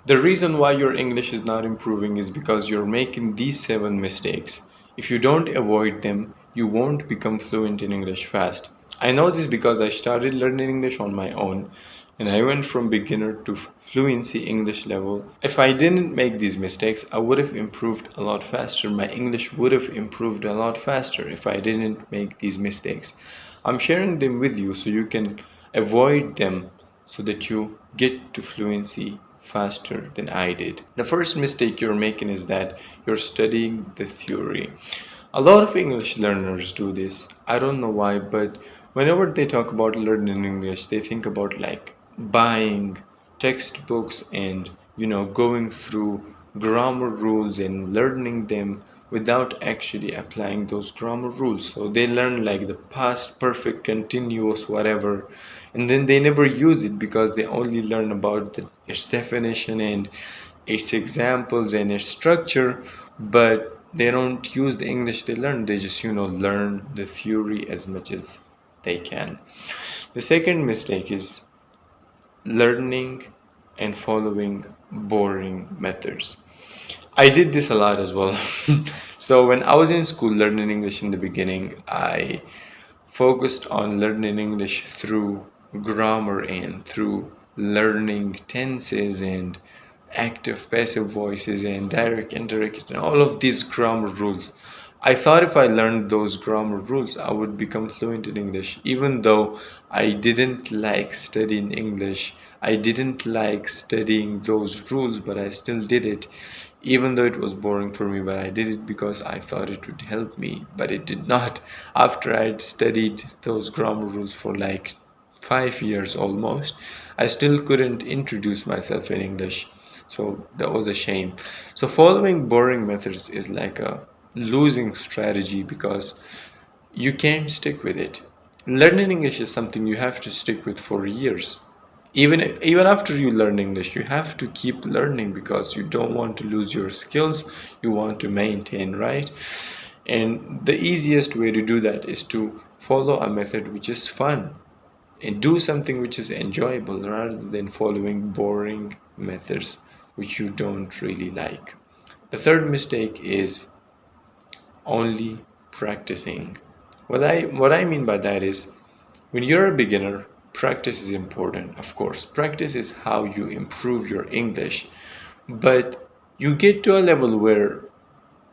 The reason why your English is not improving is because you're making these 7 mistakes. If you don't avoid them, you won't become fluent in English fast. I know this because I started learning English on my own and I went from beginner to fluency English level. If I didn't make these mistakes, I would have improved a lot faster. My English would have improved a lot faster if I didn't make these mistakes. I'm sharing them with you so you can avoid them so that you get to fluency faster than I did. The first mistake you're making is that you're studying the theory. A lot of English learners do this. I don't know why, but whenever they talk about learning English, they think about like buying textbooks and going through grammar rules and learning them without actually applying those grammar rules. So they learn like the past perfect continuous whatever, and then they never use it because they only learn about its definition and its examples and its structure, but they don't use the English they learn. They just learn the theory as much as they can. The second mistake is learning and following boring methods. I did this a lot as well. So when I was in school learning English in the beginning, I focused on learning English through grammar and through learning tenses and active passive voices and direct indirect and all of these grammar rules. I thought if I learned those grammar rules I would become fluent in English, even though I didn't like studying English. I didn't like studying those rules, but I still did it, even though it was boring for me. But I did it because I thought it would help me, but it did not. After I'd studied those grammar rules for like 5 years almost, I still couldn't introduce myself in English. So that was a shame. So following boring methods is like a losing strategy because you can't stick with it. Learning English is something you have to stick with for years. Even after you learn English, you have to keep learning because you don't want to lose your skills. You want to maintain, right? And the easiest way to do that is to follow a method which is fun and do something which is enjoyable rather than following boring methods which you don't really like. The third mistake is only practicing. What I mean by that is when you're a beginner, practice is important. Of course, practice is how you improve your English. But you get to a level where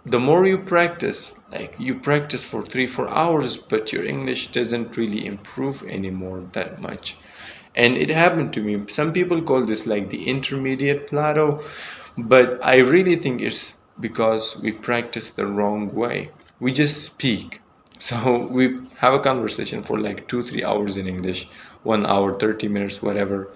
the more you practice, like you practice for 3 4 hours, but your English doesn't really improve anymore that much. And it happened to me. Some people call this like the intermediate plateau, but I really think it's because we practice the wrong way. We just speak. So we have a conversation for like 2 3 hours in English, 1 hour, 30 minutes, whatever,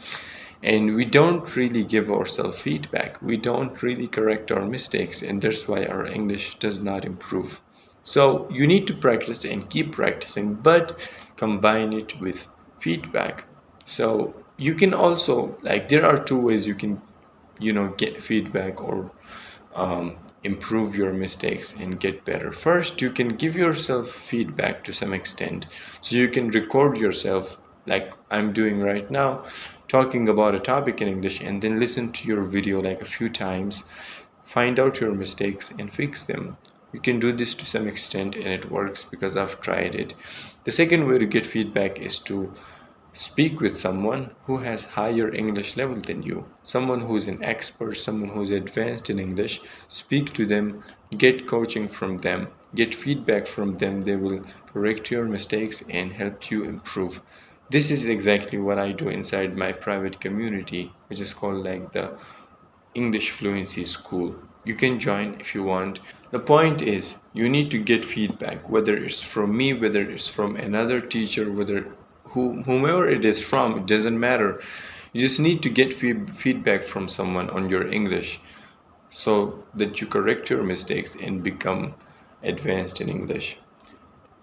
and we don't really give ourselves feedback. We don't really correct our mistakes, and that's why our English does not improve. So you need to practice and keep practicing, but combine it with feedback. So you can also, like, there are two ways you can get feedback or improve your mistakes and get better. First, you can give yourself feedback to some extent. So you can record yourself, like I'm doing right now, talking about a topic in English, and then listen to your video like a few times, find out your mistakes and fix them. You can do this to some extent and it works because I've tried it. The second way to get feedback is to speak with someone who has higher English level than you, someone who's an expert, someone who's advanced in English. Speak to them, get coaching from them, get feedback from them. They will correct your mistakes and help you improve. This is exactly what I do inside my private community, which is called like the English Fluency School. You can join if you want. The point is, you need to get feedback, whether it's from me, whether it's from another teacher, whomever it is from, it doesn't matter. You just need to get feedback from someone on your English so that you correct your mistakes and become advanced in English.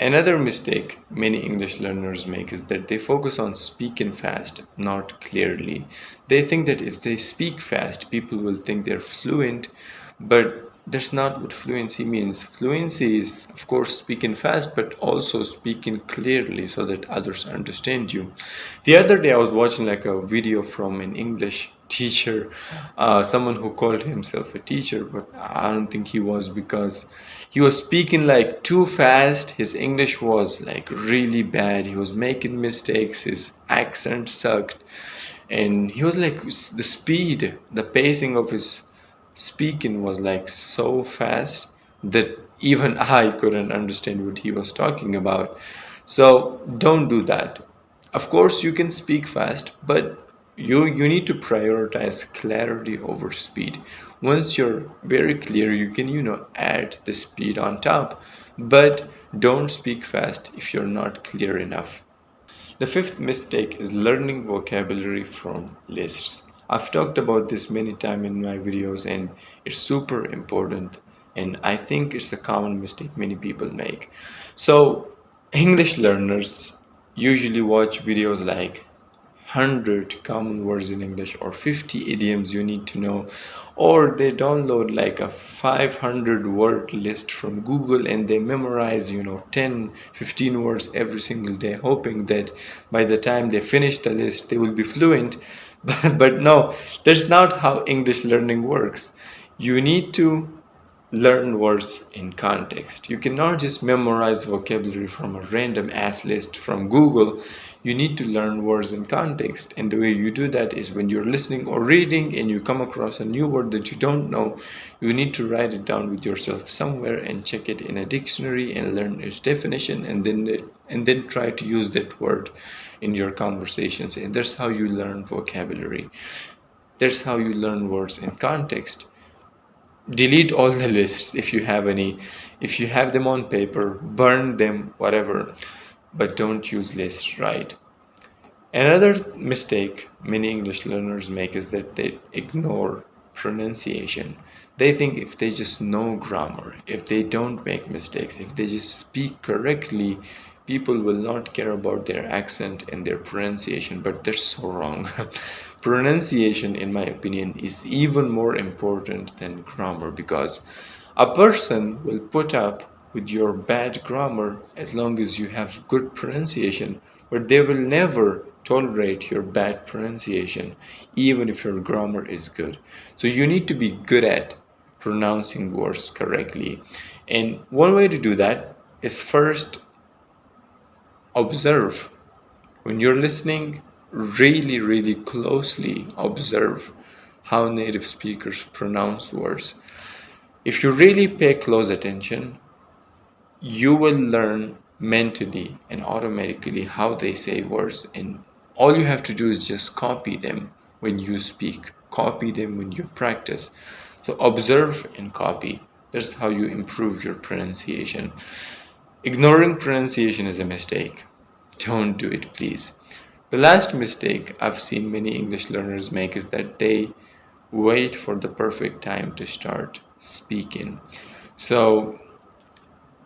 Another mistake many English learners make is that they focus on speaking fast, not clearly. They think that if they speak fast, people will think they're fluent, but that's not what fluency means. Fluency is, of course, speaking fast, but also speaking clearly so that others understand you. The other day, I was watching like a video from an English teacher, someone who called himself a teacher, but I don't think he was, because he was speaking like too fast. His English was like really bad. He was making mistakes. His accent sucked. And he was like, the speed, the pacing of his speaking was like so fast that even I couldn't understand what he was talking about. So don't do that. Of course, you can speak fast, but you need to prioritize clarity over speed. Once you're very clear, you can add the speed on top, but don't speak fast if you're not clear enough. The fifth mistake is learning vocabulary from lists. I've talked about this many times in my videos, and it's super important, and I think it's a common mistake many people make. So, English learners usually watch videos like 100 common words in English or 50 idioms you need to know, or they download like a 500 word list from Google and they memorize 10, 15 words every single day, hoping that by the time they finish the list they will be fluent. But no, that's not how English learning works. You need to learn words in context. You cannot just memorize vocabulary from a random ass list from Google. You need to learn words in context. And the way you do that is when you're listening or reading and you come across a new word that you don't know, you need to write it down with yourself somewhere and check it in a dictionary and learn its definition, and then try to use that word in your conversations. And that's how you learn vocabulary. That's how you learn words in context. Delete all the lists if you have any. If you have them on paper, burn them, whatever, but don't use lists, right? Another mistake many English learners make is that they ignore pronunciation. They think if they just know grammar, if they don't make mistakes, if they just speak correctly, people will not care about their accent and their pronunciation, but they're so wrong. Pronunciation, in my opinion, is even more important than grammar, because a person will put up with your bad grammar as long as you have good pronunciation, but they will never tolerate your bad pronunciation even if your grammar is good. So you need to be good at pronouncing words correctly. And one way to do that is first observe. When you're listening, really, really closely observe how native speakers pronounce words. If you really pay close attention, you will learn mentally and automatically how they say words, and all you have to do is just copy them when you speak, copy them when you practice. So observe and copy. That's how you improve your pronunciation. Ignoring pronunciation is a mistake. Don't do it, please. The last mistake I've seen many English learners make is that they wait for the perfect time to start speaking. So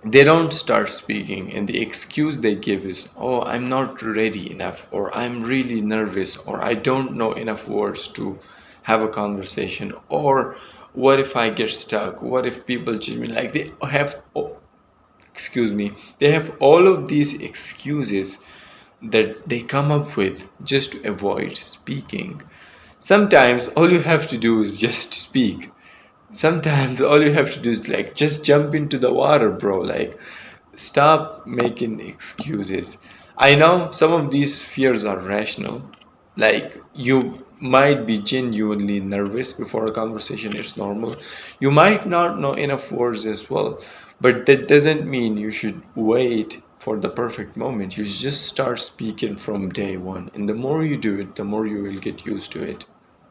they don't start speaking, and the excuse they give is, oh, I'm not ready enough, or I'm really nervous, or I don't know enough words to have a conversation, or what if I get stuck, what if people judge me. Like they have, oh, excuse me, they have all of these excuses that they come up with just to avoid speaking. Sometimes all you have to do is just speak. Sometimes all you have to do is like just jump into the water, bro. Like, stop making excuses. I know some of these fears are rational. Like, you might be genuinely nervous before a conversation, it's normal. You might not know enough words as well, but that doesn't mean you should wait for the perfect moment. You just start speaking from day one, and the more you do it, the more you will get used to it.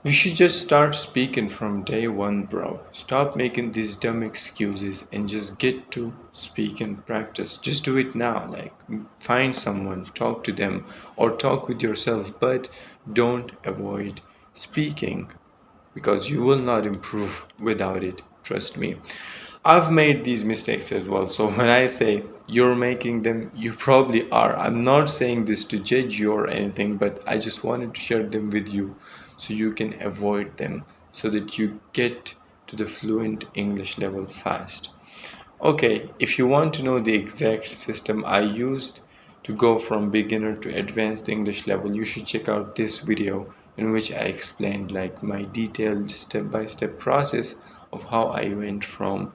You should just start speaking from day one, bro. Stop making these dumb excuses and just get to speak and practice. Just do it now. Like, find someone, talk to them, or talk with yourself, but don't avoid speaking, because you will not improve without it. Trust me. I've made these mistakes as well. So when I say you're making them, you probably are. I'm not saying this to judge you or anything, but I just wanted to share them with you so you can avoid them, so that you get to the fluent English level fast. Okay, if you want to know the exact system I used to go from beginner to advanced English level, you should check out this video in which I explained like my detailed step-by-step process of how I went from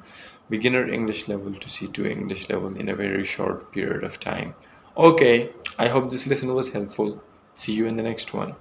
beginner English level to C2 English level in a very short period of time. Okay, I hope this lesson was helpful. See you in the next one.